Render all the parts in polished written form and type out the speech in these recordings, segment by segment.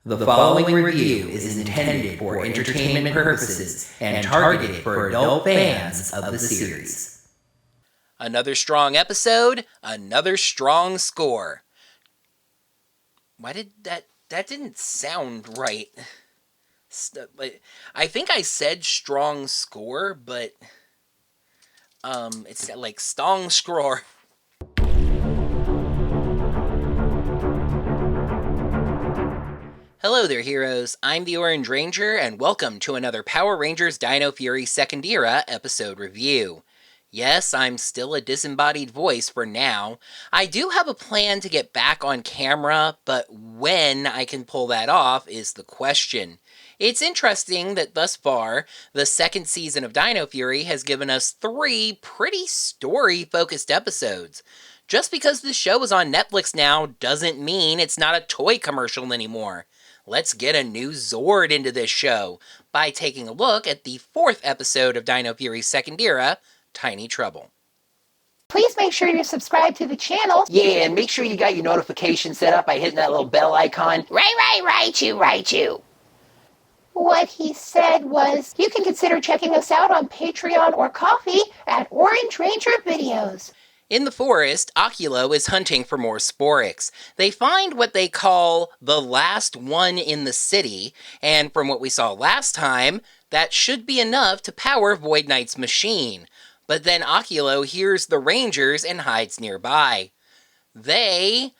The following review is intended for entertainment purposes and targeted for adult fans of the series. Another strong episode, another strong score. Why did that didn't sound right. I think I said strong score, but it's like stong score. Hello there, heroes. I'm the Orange Ranger, and welcome to another Power Rangers Dino Fury Second Era episode review. Yes, I'm still a disembodied voice for now. I do have a plan to get back on camera, but when I can pull that off is the question. It's interesting that thus far, the second season of Dino Fury has given us 3 pretty story-focused episodes. Just because the show is on Netflix now doesn't mean it's not a toy commercial anymore. Let's get a new Zord into this show by taking a look at the 4th episode of Dino Fury's Second Era, Tiny Trouble. Please make sure you're subscribed to the channel. Yeah, and make sure you got your notifications set up by hitting that little bell icon. Right you. What he said was, you can consider checking us out on Patreon or Ko-fi at Orange Ranger Videos. In the forest, Oculo is hunting for more Sporix. They find what they call the last one in the city, and from what we saw last time, that should be enough to power Void Knight's machine. But then Oculo hears the Rangers and hides nearby. They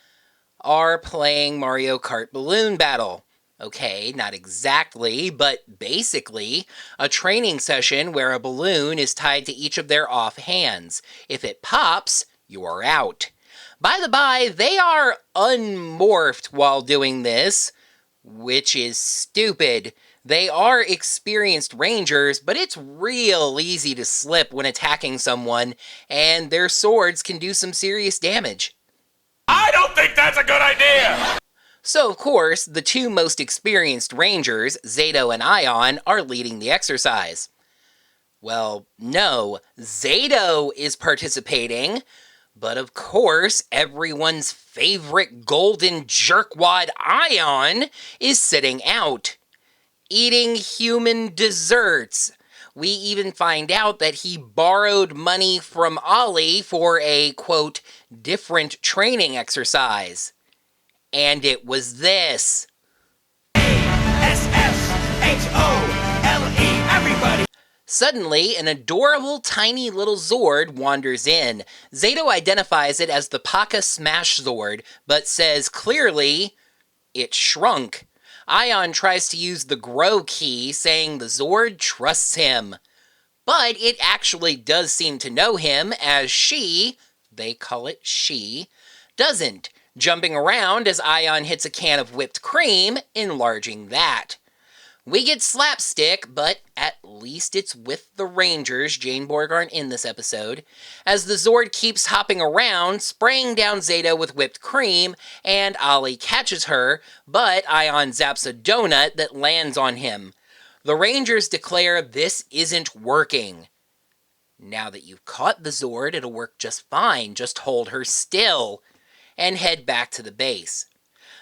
are playing Mario Kart Balloon Battle. Okay, not exactly, but basically, a training session where a balloon is tied to each of their off hands. If it pops, you are out. By the by, they are unmorphed while doing this, which is stupid. They are experienced Rangers, but it's real easy to slip when attacking someone, and their swords can do some serious damage. I don't think that's a good idea! So, of course, the 2 most experienced Rangers, Zato and Aiyon, are leading the exercise. Well, no, Zato is participating, but of course, everyone's favorite golden jerkwad Aiyon is sitting out, eating human desserts. We even find out that he borrowed money from Ollie for a, quote, different training exercise. And it was this. S-S-H-O-L-E, everybody! Suddenly, an adorable tiny little Zord wanders in. Zato identifies it as the Paka Smash Zord, but says clearly, it shrunk. Aiyon tries to use the grow key, saying the Zord trusts him. But it actually does seem to know him, as she, they call it she, doesn't, jumping around as Aiyon hits a can of whipped cream, enlarging that. We get slapstick, but at least it's with the Rangers. Jane Borg aren't in this episode, as the Zord keeps hopping around, spraying down Zato with whipped cream, and Ollie catches her, but Aiyon zaps a donut that lands on him. The Rangers declare this isn't working. Now that you've caught the Zord, it'll work just fine, just hold her still, and head back to the base.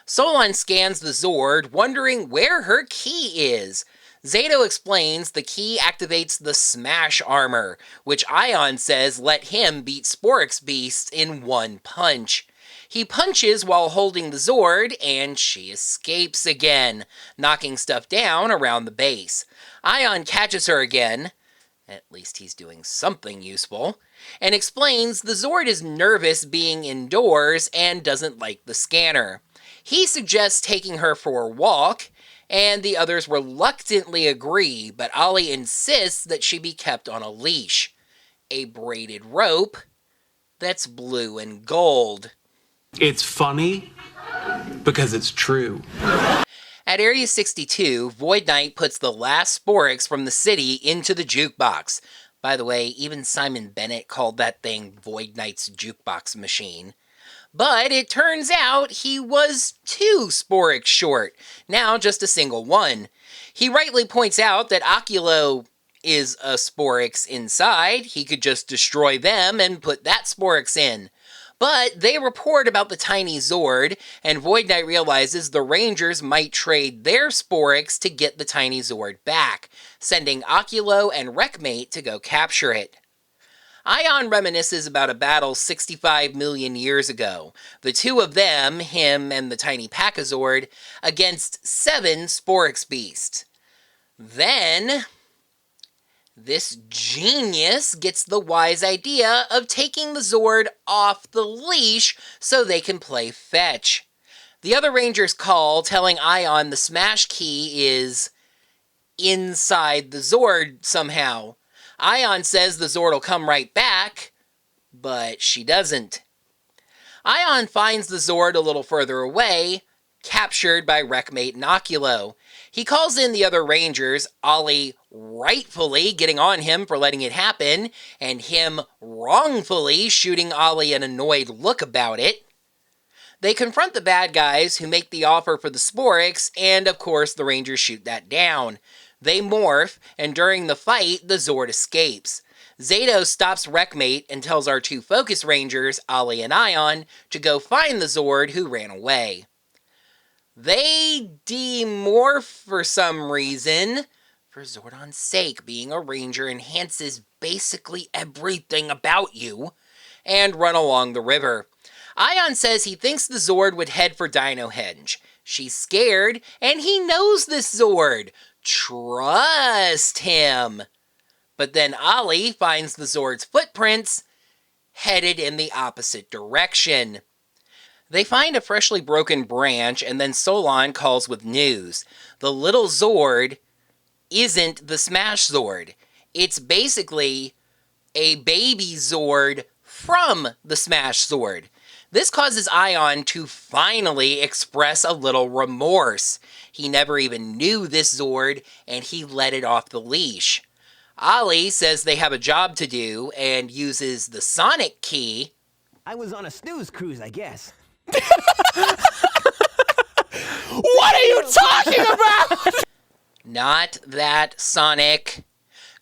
Solon scans the Zord, wondering where her key is. Zato explains the key activates the Smash Armor, which Aiyon says let him beat Sporix Beasts in one punch. He punches while holding the Zord, and she escapes again, knocking stuff down around the base. Aiyon catches her again, at least he's doing something useful, and explains the Zord is nervous being indoors and doesn't like the scanner. He suggests taking her for a walk, and the others reluctantly agree, but Ollie insists that she be kept on a leash. A braided rope that's blue and gold. It's funny because it's true. At Area 62, Void Knight puts the last Sporix from the city into the jukebox. By the way, even Simon Bennett called that thing Void Knight's jukebox machine. But it turns out he was 2 Sporix short, now just a single one. He rightly points out that Oculo is a Sporix inside. He could just destroy them and put that Sporix in. But they report about the tiny Zord, and Void Knight realizes the Rangers might trade their Sporix to get the tiny Zord back, sending Oculo and Wreckmate to go capture it. Aiyon reminisces about a battle 65 million years ago. The two of them, him and the tiny Pachazord, against 7 Sporix beasts. Then, this genius gets the wise idea of taking the Zord off the leash so they can play fetch. The other Rangers call, telling Aiyon the smash key is inside the Zord somehow. Aiyon says the Zord will come right back, but she doesn't. Aiyon finds the Zord a little further away, captured by Wreckmate and Oculo. He calls in the other Rangers, Ollie rightfully getting on him for letting it happen, and him wrongfully shooting Ollie an annoyed look about it. They confront the bad guys who make the offer for the Sporix, and of course the Rangers shoot that down. They morph, and during the fight, the Zord escapes. Zato stops Wreckmate and tells our two Focus Rangers, Ollie and Aiyon, to go find the Zord who ran away. They demorph for some reason. For Zordon's sake, being a Ranger enhances basically everything about you, and run along the river. Aiyon says he thinks the Zord would head for Dino Henge. She's scared, and he knows this Zord. Trust him. But then Ollie finds the Zord's footprints, headed in the opposite direction. They find a freshly broken branch, and then Solon calls with news. The little Zord isn't the Smash Zord. It's basically a baby Zord from the Smash Zord. This causes Aiyon to finally express a little remorse. He never even knew this Zord, and he let it off the leash. Ollie says they have a job to do, and uses the Sonic key. I was on a snooze cruise, I guess. What are you talking about? Not that Sonic.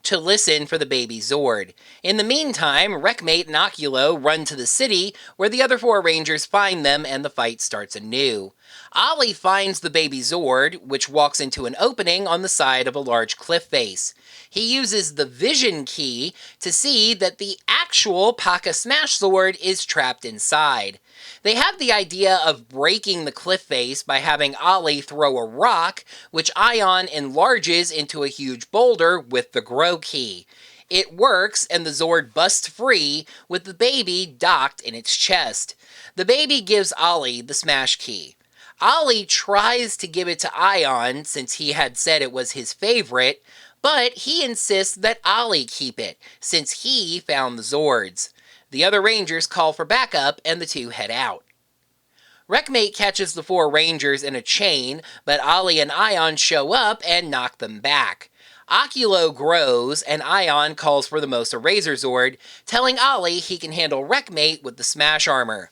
To listen for the baby Zord. In the meantime, Wreckmate and Oculo run to the city, where the other 4 Rangers find them and the fight starts anew. Ollie finds the baby Zord, which walks into an opening on the side of a large cliff face. He uses the Vision key to see that the actual Paka Smash Zord is trapped inside. They have the idea of breaking the cliff face by having Ollie throw a rock, which Aiyon enlarges into a huge boulder with the Grow key. It works, and the Zord busts free, with the baby docked in its chest. The baby gives Ollie the Smash key. Ollie tries to give it to Aiyon, since he had said it was his favorite, but he insists that Ollie keep it, since he found the Zords. The other Rangers call for backup, and the two head out. Wreckmate catches the 4 Rangers in a chain, but Ollie and Aiyon show up and knock them back. Oculo grows, and Aiyon calls for the Mosa Razor Zord, telling Ollie he can handle Wreckmate with the Smash Armor.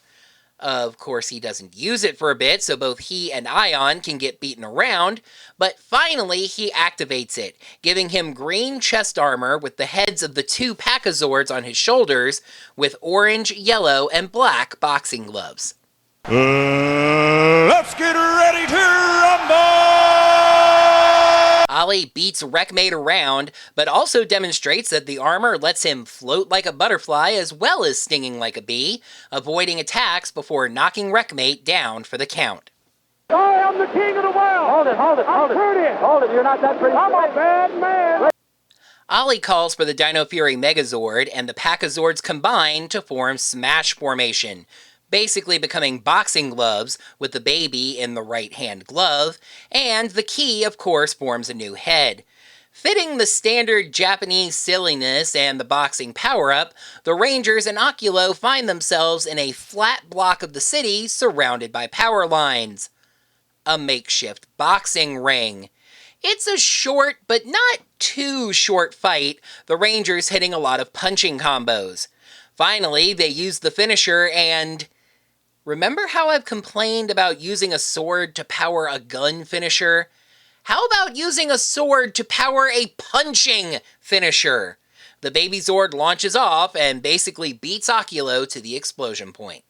Of course, he doesn't use it for a bit, so both he and Aiyon can get beaten around, but finally he activates it, giving him green chest armor with the heads of the 2 Pachazords on his shoulders, with orange, yellow, and black boxing gloves. Let's get ready to rumble! Ollie beats Wreckmate around, but also demonstrates that the armor lets him float like a butterfly as well as stinging like a bee, avoiding attacks before knocking Wreckmate down for the count. I am the king of the world! Hold it, hold it, hold it. Hold it, you're not that pretty. I'm a bad man! Ollie calls for the Dino Fury Megazord, and the Pachazords combine to form Smash Formation, basically becoming boxing gloves with the baby in the right-hand glove, and the key, of course, forms a new head. Fitting the standard Japanese silliness and the boxing power-up, the Rangers and Oculo find themselves in a flat block of the city surrounded by power lines. A makeshift boxing ring. It's a short, but not too short fight, the Rangers hitting a lot of punching combos. Finally, they use the finisher and... Remember how I've complained about using a sword to power a gun finisher? How about using a sword to power a punching finisher? The baby Zord launches off and basically beats Oculo to the explosion point.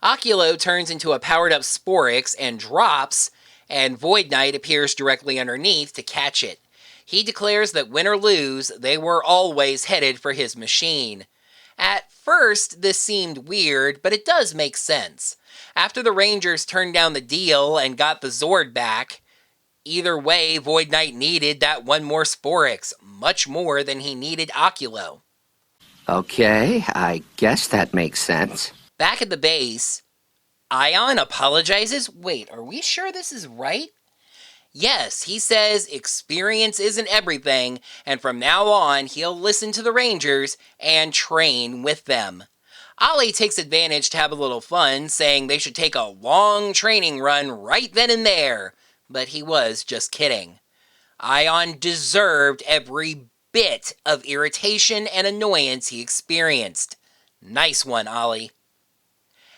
Oculo turns into a powered-up Sporix and drops, and Void Knight appears directly underneath to catch it. He declares that win or lose, they were always headed for his machine. At first, this seemed weird, but it does make sense. After the Rangers turned down the deal and got the Zord back, either way, Void Knight needed that one more Sporix, much more than he needed Oculo. Okay, I guess that makes sense. Back at the base, Aiyon apologizes. Wait, are we sure this is right? Yes, he says experience isn't everything, and from now on, he'll listen to the Rangers and train with them. Ollie takes advantage to have a little fun, saying they should take a long training run right then and there, but he was just kidding. Aiyon deserved every bit of irritation and annoyance he experienced. Nice one, Ollie.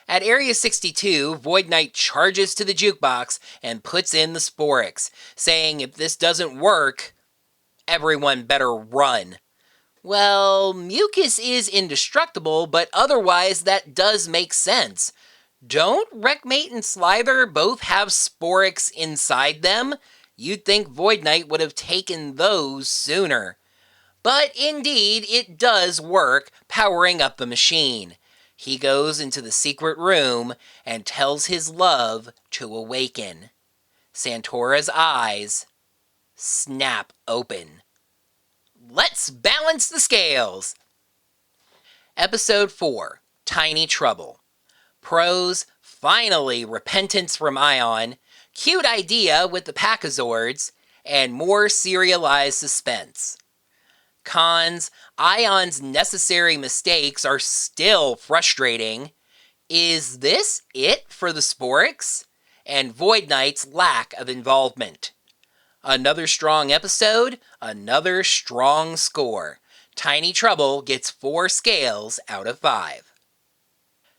At Area 62, Void Knight charges to the jukebox and puts in the Sporix, saying if this doesn't work, everyone better run. Well, mucus is indestructible, but otherwise that does make sense. Don't Wreckmate and Slither both have Sporix inside them? You'd think Void Knight would have taken those sooner. But indeed, it does work, powering up the machine. He goes into the secret room and tells his love to awaken. Santora's eyes snap open. Let's balance the scales! Episode 4, Tiny Trouble. Pros, finally repentance from Aiyon, cute idea with the Packazords, and more serialized suspense. Cons, Aion's necessary mistakes are still frustrating. Is this it for the Sporix? And Void Knight's lack of involvement. Another strong episode, another strong score. Tiny Trouble gets 4 scales out of 5.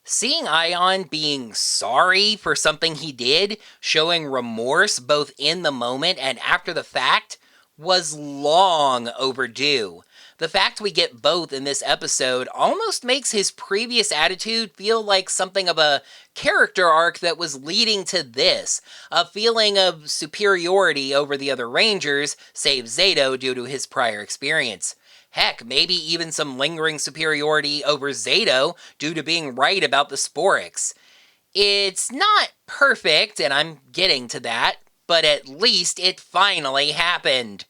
Seeing Aiyon being sorry for something he did, showing remorse both in the moment and after the fact, was long overdue. The fact we get both in this episode almost makes his previous attitude feel like something of a character arc that was leading to this, a feeling of superiority over the other Rangers, save Zato due to his prior experience. Heck, maybe even some lingering superiority over Zato due to being right about the Sporix. It's not perfect, and I'm getting to that, but at least it finally happened.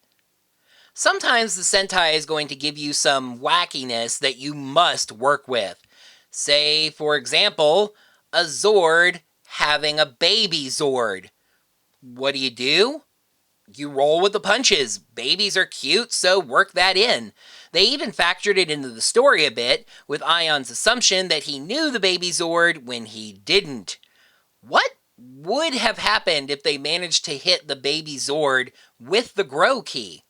Sometimes the Sentai is going to give you some wackiness that you must work with. Say, for example, a Zord having a baby Zord. What do? You roll with the punches. Babies are cute, so work that in. They even factored it into the story a bit, with Aion's assumption that he knew the baby Zord when he didn't. What would have happened if they managed to hit the baby Zord with the Grow Key?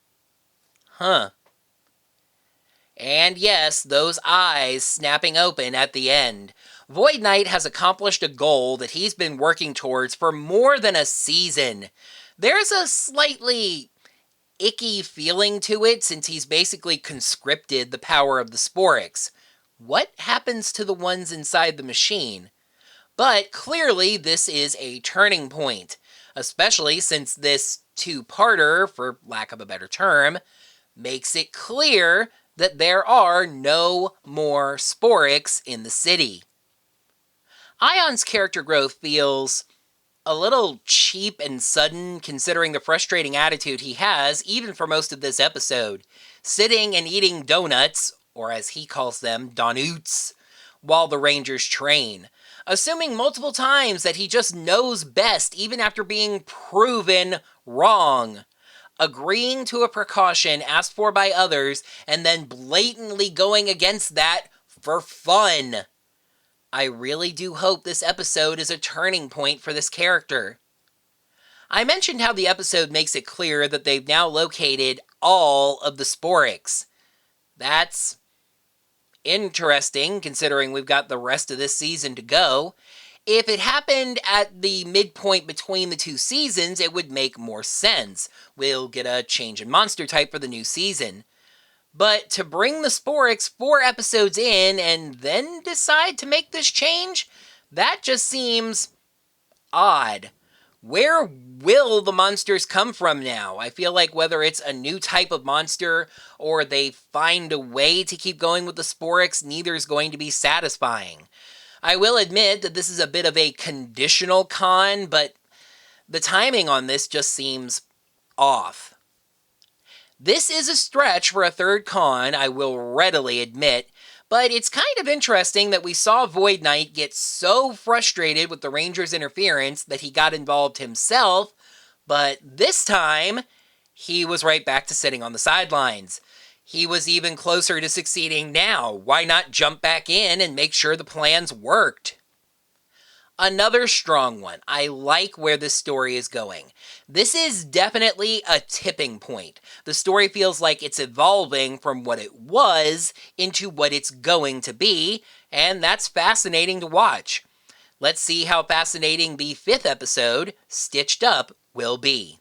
And yes, those eyes snapping open at the end. Void Knight has accomplished a goal that he's been working towards for more than a season. There's a slightly icky feeling to it since he's basically conscripted the power of the Sporix. What happens to the ones inside the machine? But clearly this is a turning point, especially since this two-parter, for lack of a better term, makes it clear that there are no more Sporix in the city. Aion's character growth feels a little cheap and sudden considering the frustrating attitude he has even for most of this episode, sitting and eating donuts, or as he calls them, donuts, while the Rangers train, assuming multiple times that he just knows best even after being proven wrong. Agreeing to a precaution asked for by others, and then blatantly going against that for fun. I really do hope this episode is a turning point for this character. I mentioned how the episode makes it clear that they've now located all of the Sporix. That's interesting, considering we've got the rest of this season to go. If it happened at the midpoint between the two seasons, it would make more sense. We'll get a change in monster type for the new season. But to bring the Sporix 4 episodes in and then decide to make this change, that just seems odd. Where will the monsters come from now? I feel like whether it's a new type of monster or they find a way to keep going with the Sporix, neither is going to be satisfying. I will admit that this is a bit of a conditional con, but the timing on this just seems off. This is a stretch for a third con, I will readily admit, but it's kind of interesting that we saw Void Knight get so frustrated with the Rangers' interference that he got involved himself, but this time, he was right back to sitting on the sidelines. He was even closer to succeeding now. Why not jump back in and make sure the plans worked? Another strong one. I like where this story is going. This is definitely a tipping point. The story feels like it's evolving from what it was into what it's going to be, and that's fascinating to watch. Let's see how fascinating the 5th episode, Stitched Up, will be.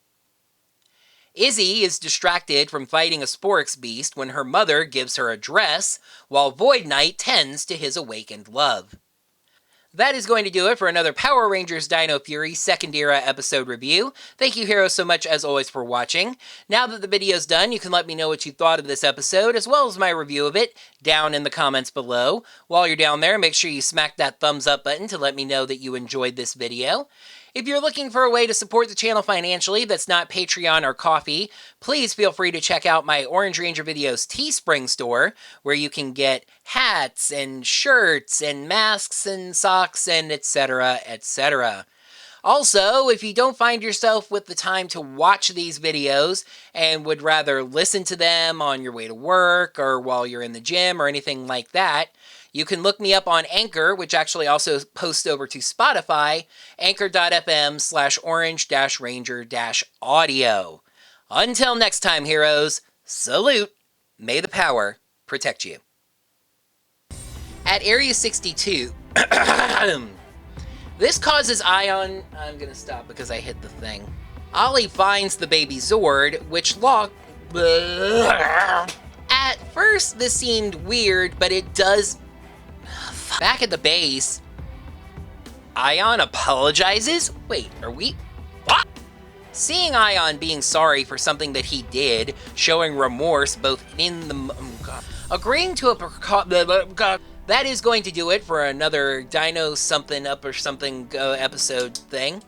Izzy is distracted from fighting a Sporix beast when her mother gives her a dress, while Void Knight tends to his awakened love. That is going to do it for another Power Rangers Dino Fury Second Era episode review. Thank you, heroes, so much as always for watching. Now that the video's done, you can let me know what you thought of this episode, as well as my review of it, down in the comments below. While you're down there, make sure you smack that thumbs up button to let me know that you enjoyed this video. If you're looking for a way to support the channel financially that's not Patreon or Ko-fi, please feel free to check out my Orange Ranger Videos Teespring store, where you can get hats and shirts and masks and socks and etc., etc. Also, if you don't find yourself with the time to watch these videos and would rather listen to them on your way to work or while you're in the gym or anything like that, you can look me up on Anchor, which actually also posts over to Spotify, anchor.fm/orange-ranger-audio. Until next time, heroes, salute, may the power protect you. At Area 62, this causes Aiyon... I'm gonna stop because I hit the thing. Ollie finds the baby Zord, which At first, this seemed weird, but it does... Back at the base, Aiyon apologizes? Wait, are we... What? Seeing Aiyon being sorry for something that he did, showing remorse both in the... agreeing to a that is going to do it for another Dino something up or something episode thing.